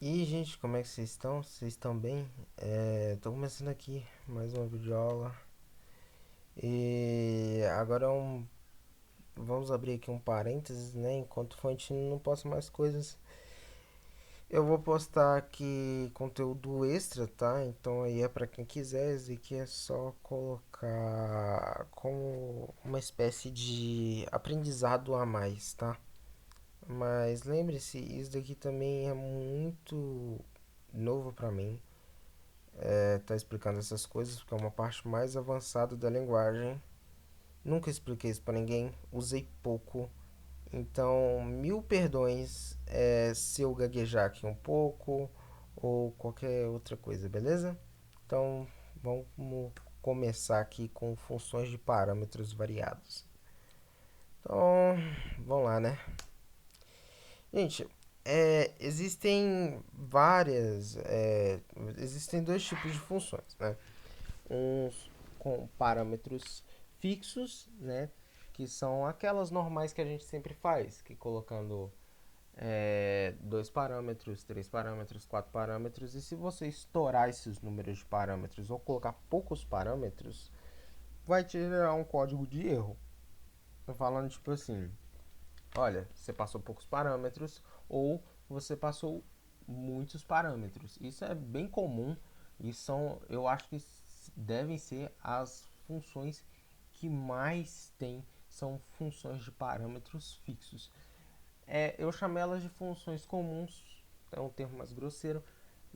E aí, gente, como é que vocês estão? Vocês estão bem? Tô começando aqui mais uma videoaula. E agora vamos abrir aqui um parênteses, né? Enquanto fonte não posta mais coisas, eu vou postar aqui conteúdo extra, tá? Então aí é para quem quiser, esse aqui é só colocar como uma espécie de aprendizado a mais, tá? Mas lembre-se, isso daqui também é muito novo para mim. Tá explicando essas coisas porque é uma parte mais avançada da linguagem. Nunca expliquei isso para ninguém, usei pouco. Então, mil perdões se eu gaguejar aqui um pouco ou qualquer outra coisa, beleza? Então, vamos começar aqui com funções de parâmetros variados. Então, vamos lá, né? Gente, existem dois tipos de funções, né? Uns com parâmetros fixos, né? Que são aquelas normais que a gente sempre faz, que colocando dois parâmetros, três parâmetros, quatro parâmetros, e se você estourar esses números de parâmetros ou colocar poucos parâmetros, vai te gerar um código de erro. Tô falando tipo assim, olha, você passou poucos parâmetros ou você passou muitos parâmetros. Isso é bem comum e eu acho que devem ser as funções que mais tem, são funções de parâmetros fixos. Eu chamei elas de funções comuns, é um termo mais grosseiro,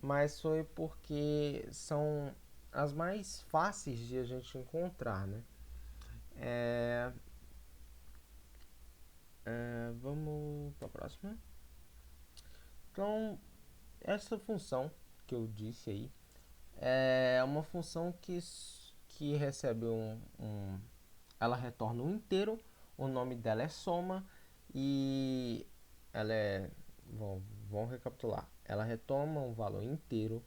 mas foi porque são as mais fáceis de a gente encontrar, né? É, vamos para a próxima. Então, essa função que eu disse aí é uma função que recebe ela retorna um inteiro, o nome dela é soma e ela é. Vamos recapitular. Ela retoma um valor inteiro,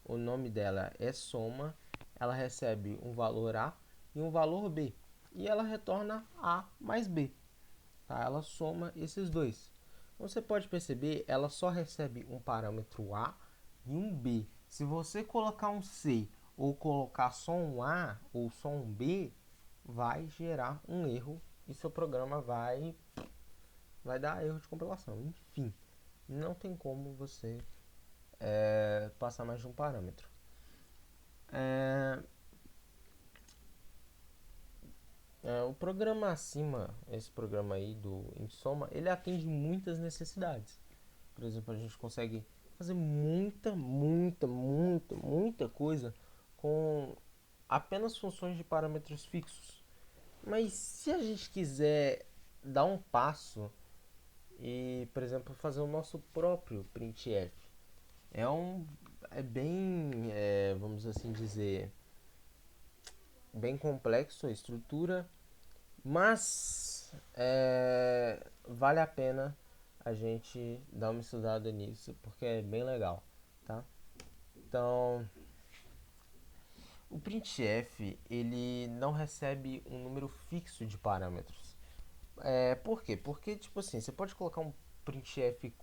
o nome dela é soma, ela recebe um valor A e um valor B. E ela retorna A mais B. Tá? Ela soma esses dois. Você pode perceber, ela só recebe um parâmetro A e um B. Se você colocar um C ou colocar só um A ou só um B, vai gerar um erro e seu programa vai dar erro de compilação. Enfim, não tem como você passar mais de um parâmetro. É, o programa acima, esse programa aí do InSoma, ele atende muitas necessidades. Por exemplo, a gente consegue fazer muita coisa com apenas funções de parâmetros fixos. Mas se a gente quiser dar um passo e, por exemplo, fazer o nosso próprio printf, é um é bem, vamos assim dizer, bem complexo a estrutura, mas vale a pena a gente dar uma estudada nisso porque é bem legal, tá? Então, o printf ele não recebe um número fixo de parâmetros. Por quê? Porque tipo assim, você pode colocar um printf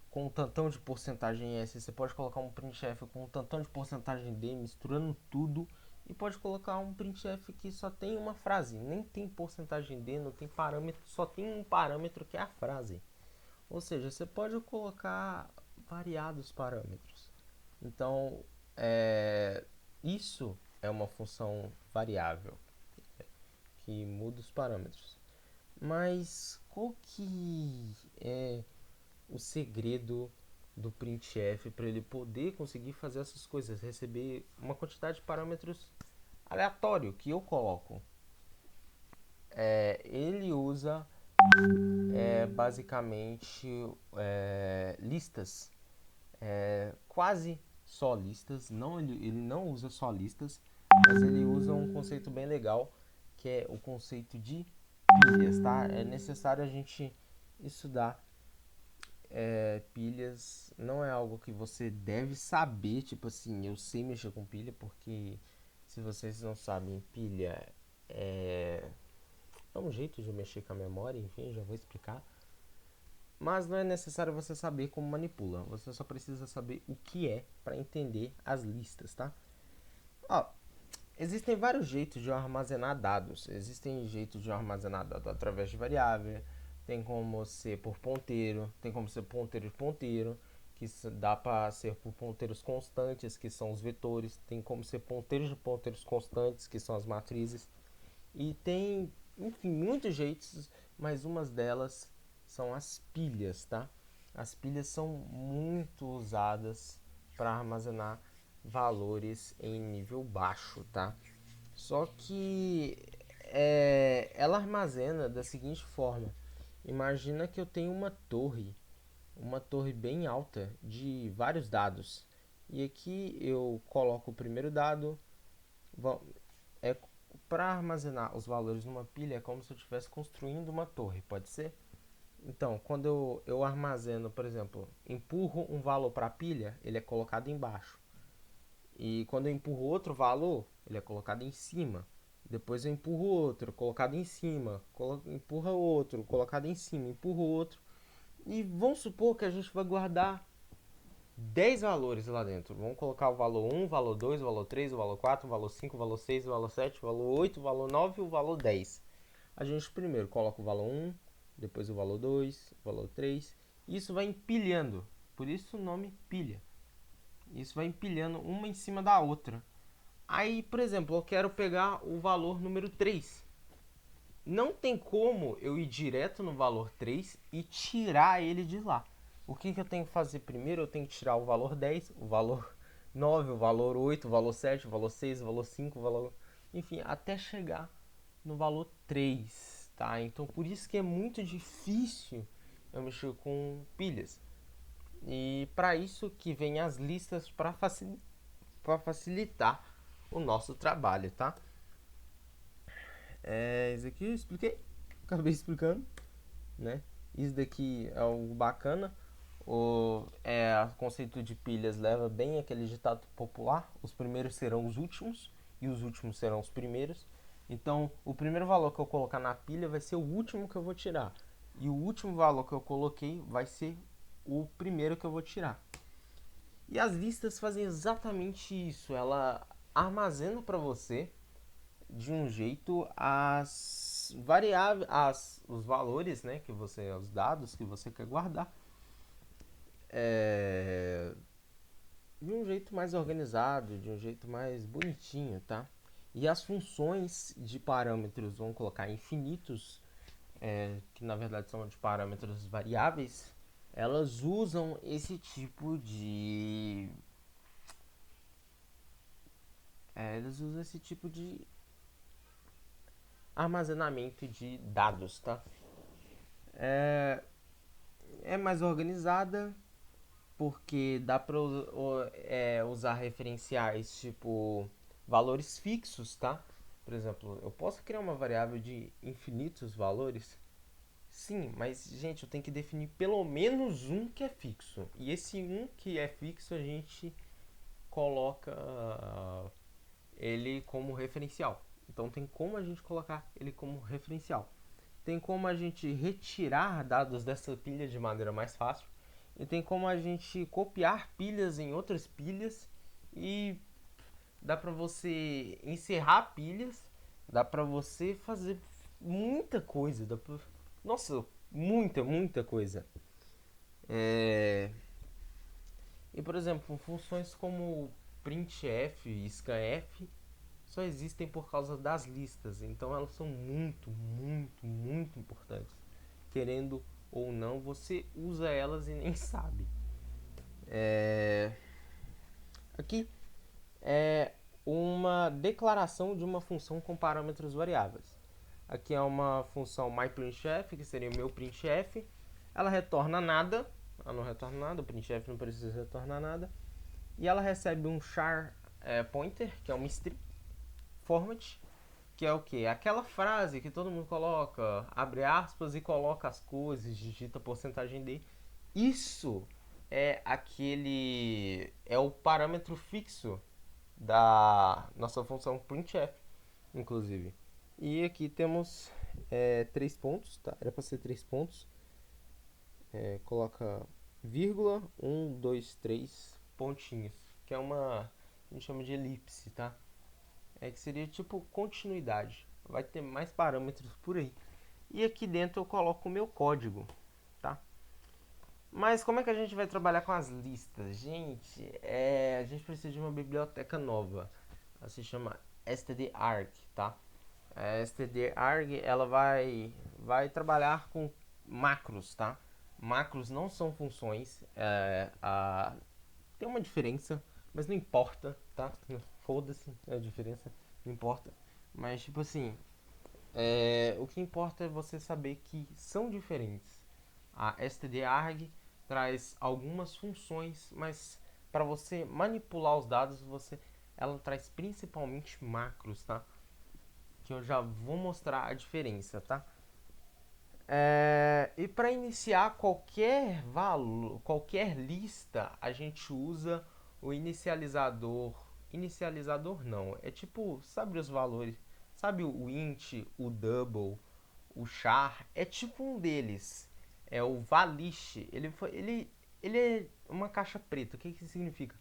com um tantão de porcentagem S, você pode colocar um printf com um tantão de porcentagem D, misturando tudo, e pode colocar um printf que só tem uma frase, nem tem porcentagem D, não tem parâmetro, só tem um parâmetro que é a frase. Ou seja, você pode colocar variados parâmetros. Então, isso é uma função variável que muda os parâmetros. Mas qual que é o segredo do printf para ele poder conseguir fazer essas coisas, receber uma quantidade de parâmetros aleatório que eu coloco? Ele usa basicamente listas, quase só listas. Não, ele não usa só listas, mas ele usa um conceito bem legal que é o conceito de pilhas, tá? É necessário a gente estudar pilhas. Não é algo que você deve saber, tipo assim, eu sei mexer com pilha, porque se vocês não sabem, pilha é um jeito de mexer com a memória, enfim, já vou explicar. mas não é necessário você saber como manipula. Você só precisa saber o que é para entender as listas, tá? Ó, existem vários jeitos de armazenar dados. Existem jeitos de armazenar dados através de variável, tem como ser por ponteiro, tem como ser ponteiro de ponteiro, que dá para ser por ponteiros constantes, que são os vetores, tem como ser ponteiros de ponteiros constantes, que são as matrizes. E tem, enfim, muitos jeitos, mas umas delas são as pilhas, tá? As pilhas são muito usadas para armazenar valores em nível baixo, tá? Só que ela armazena da seguinte forma: imagina que eu tenho uma torre bem alta de vários dados. E aqui eu coloco o primeiro dado. É para armazenar os valores numa pilha é como se eu estivesse construindo uma torre, pode ser? Então, quando eu armazeno, por exemplo, empurro um valor para a pilha, ele é colocado embaixo. E quando eu empurro outro valor, ele é colocado em cima. Depois eu empurro outro, colocado em cima. Empurra outro, colocado em cima. Empurro outro. E vamos supor que a gente vai guardar 10 valores lá dentro. Vamos colocar o valor 1, o valor 2, o valor 3, o valor 4, o valor 5, o valor 6, o valor 7, o valor 8, o valor 9 e o valor 10. A gente primeiro coloca o valor 1, depois o valor 2, o valor 3. E isso vai empilhando. Por isso o nome pilha. Isso vai empilhando uma em cima da outra. Aí, por exemplo, eu quero pegar o valor número 3. Não tem como eu ir direto no valor 3 e tirar ele de lá. O que eu tenho que fazer primeiro? Eu tenho que tirar o valor 10, o valor 9, o valor 8, o valor 7, o valor 6, o valor 5, o valor... Enfim, até chegar no valor 3, tá? Então, por isso que é muito difícil eu mexer com pilhas. E para isso que vem as listas para facilitar o nosso trabalho, tá? Isso aqui eu expliquei, acabei explicando, né? Isso daqui é algo bacana. O conceito de pilhas leva bem aquele ditado popular: os primeiros serão os últimos e os últimos serão os primeiros. Então, o primeiro valor que eu colocar na pilha vai ser o último que eu vou tirar, e o último valor que eu coloquei vai ser o primeiro que eu vou tirar. E as listas fazem exatamente isso. Ela armazena para você de um jeito as variáveis, os valores, né, que você, os dados que você quer guardar, de um jeito mais organizado, de um jeito mais bonitinho, tá? E as funções de parâmetros, vamos colocar infinitos, que na verdade são de parâmetros variáveis, elas usam esse tipo de elas usam esse tipo de armazenamento de dados, tá? É mais organizada porque dá para usar referenciais tipo valores fixos, tá? Por exemplo, eu posso criar uma variável de infinitos valores? Sim, mas gente, eu tenho que definir pelo menos um que é fixo. E esse um que é fixo a gente coloca ele como referencial. Então tem como a gente colocar ele como referencial. Tem como a gente retirar dados dessa pilha de maneira mais fácil. E tem como a gente copiar pilhas em outras pilhas. E dá para você encerrar pilhas. Dá para você fazer muita coisa. Nossa, muita coisa. É... E por exemplo, funções como printf e scanf só existem por causa das listas. Então elas são muito importantes. Querendo ou não, você usa elas e nem sabe. Aqui é uma declaração de uma função com parâmetros variáveis. Aqui é uma função myPrintf, que seria o meu printf. Ela retorna nada. Ela não retorna nada, o printf não precisa retornar nada. E ela recebe um char pointer, que é uma string format, que é o que? Aquela frase que todo mundo coloca, abre aspas e coloca as coisas, digita porcentagem de. Isso é o parâmetro fixo da nossa função printf, inclusive. E aqui temos 3 pontos, tá? Era para ser 3 pontos. coloca vírgula, um, dois, três pontinhos, que é uma, a gente chama de elipse, tá? Que seria tipo continuidade. Vai ter mais parâmetros por aí. E aqui dentro eu coloco o meu código, tá? Mas como é que a gente vai trabalhar com as listas? Gente, a gente precisa de uma biblioteca nova. Ela se chama stdarg, tá? A stdarg ela vai trabalhar com macros, tá? Macros não são funções. Tem uma diferença, mas não importa, tá? Foda-se a diferença, não importa. Mas tipo assim, o que importa é você saber que são diferentes. A stdarg traz algumas funções, mas para você manipular os dados, ela traz principalmente macros, tá? Que eu já vou mostrar a diferença, tá? E para iniciar qualquer valor, qualquer lista, a gente usa o inicializador. Inicializador não, é tipo, sabe os valores? Sabe o int, o double, o char? É tipo um deles. É o valish. Ele é uma caixa preta. O que que significa?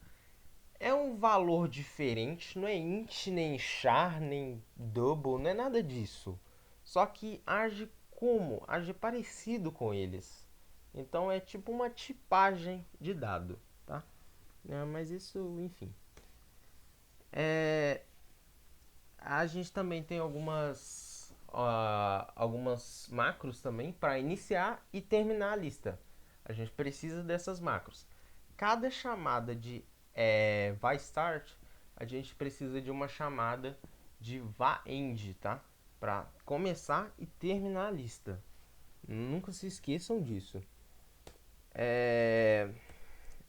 É um valor diferente, não é int, nem char, nem double, não é nada disso. Só que age como? Age parecido com eles. Então é tipo uma tipagem de dado, tá? Mas isso, enfim. É, a gente também tem algumas macros também para iniciar e terminar a lista. A gente precisa dessas macros. Cada chamada de vai start, a gente precisa de uma chamada de va end, tá? Para começar e terminar a lista. Nunca se esqueçam disso. É,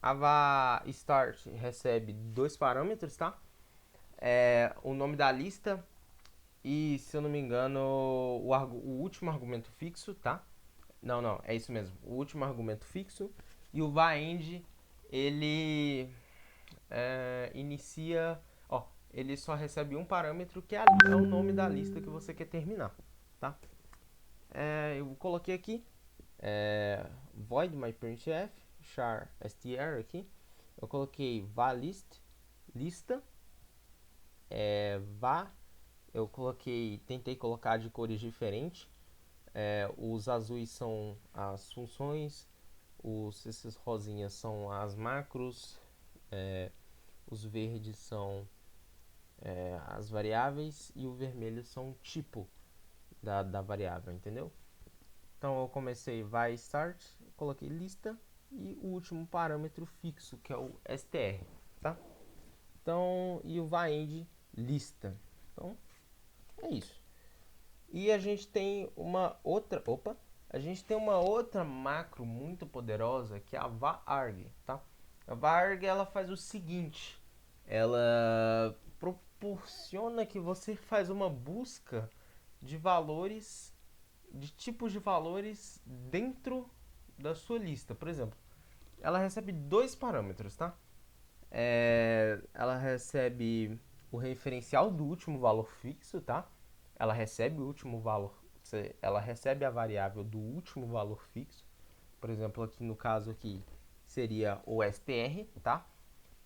a va start recebe dois parâmetros, tá? O nome da lista e, se eu não me engano, o último argumento fixo, tá? Não, não, é isso mesmo. O último argumento fixo. E o va-end, ele inicia... Ó, ele só recebe um parâmetro, que é o nome da lista que você quer terminar, tá? Eu coloquei aqui void myprintf char str aqui. Eu coloquei va-list, lista, va. Eu tentei colocar de cores diferentes. Os azuis são as funções, esses rosinhas são as macros, os verdes são as variáveis e o vermelho são o tipo da variável, entendeu? Então eu comecei vai start, coloquei lista e o último parâmetro fixo que é o str, tá? Então, e o vai end lista. Então é isso. E a gente tem uma outra, a gente tem uma outra macro muito poderosa que é a varg, tá? A varg ela faz o seguinte, ela proporciona que você faz uma busca de valores, de tipos de valores dentro da sua lista. Por exemplo, ela recebe dois parâmetros, tá? Ela recebe o referencial do último valor fixo, tá? Ela recebe o último valor, ela recebe a variável do último valor fixo. Por exemplo, aqui no caso aqui seria o str, tá?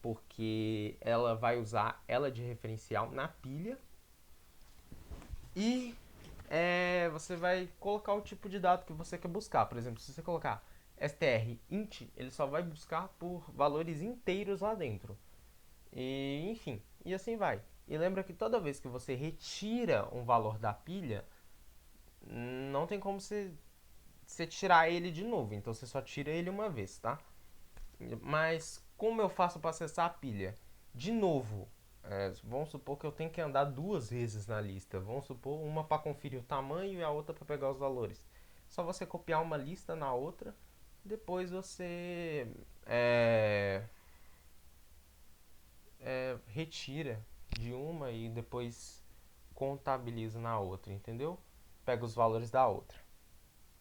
Porque ela vai usar ela de referencial na pilha. E você vai colocar o tipo de dado que você quer buscar. Por exemplo, se você colocar str int, ele só vai buscar por valores inteiros lá dentro. E, enfim, e assim vai. E lembra que toda vez que você retira um valor da pilha, não tem como você tirar ele de novo. Então você só tira ele uma vez, tá? Mas como eu faço para acessar a pilha? De novo, vamos supor que eu tenho que andar duas vezes na lista. Vamos supor uma para conferir o tamanho e a outra para pegar os valores. Só você copiar uma lista na outra, depois você retira de uma e depois contabiliza na outra, entendeu? Pega os valores da outra.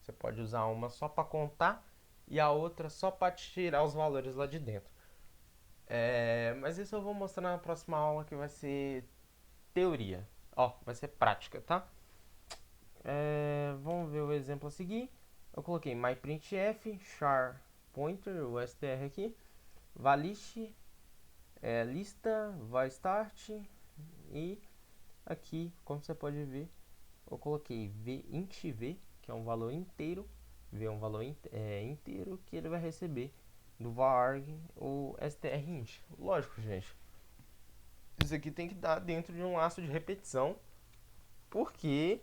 Você pode usar uma só para contar e a outra só para tirar os valores lá de dentro. Mas isso eu vou mostrar na próxima aula, que vai ser teoria. Ó, vai ser prática, tá? Vamos ver o exemplo a seguir. Eu coloquei myprintf, char pointer, o str aqui, valist, lista, vai start, e aqui, como você pode ver, eu coloquei int v, que é um valor inteiro, v é um valor inteiro que ele vai receber do varg ou strint. Lógico, gente, isso aqui tem que dar dentro de um laço de repetição, porque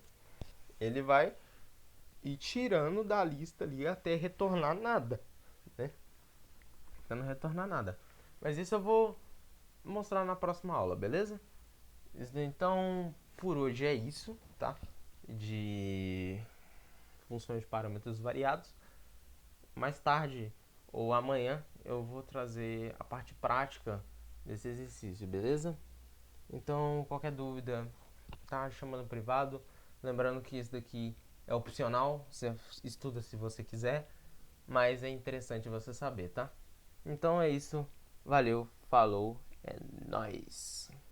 ele vai ir tirando da lista ali até retornar nada, né? Até não retornar nada. Mas isso eu vou mostrar na próxima aula, beleza? Então, por hoje é isso, tá? De funções de parâmetros variados. Mais tarde ou amanhã eu vou trazer a parte prática desse exercício, beleza? Então, qualquer dúvida, tá chamando no privado. Lembrando que isso daqui é opcional, você estuda se você quiser, mas é interessante você saber, tá? Então é isso. Valeu, falou, é nóis!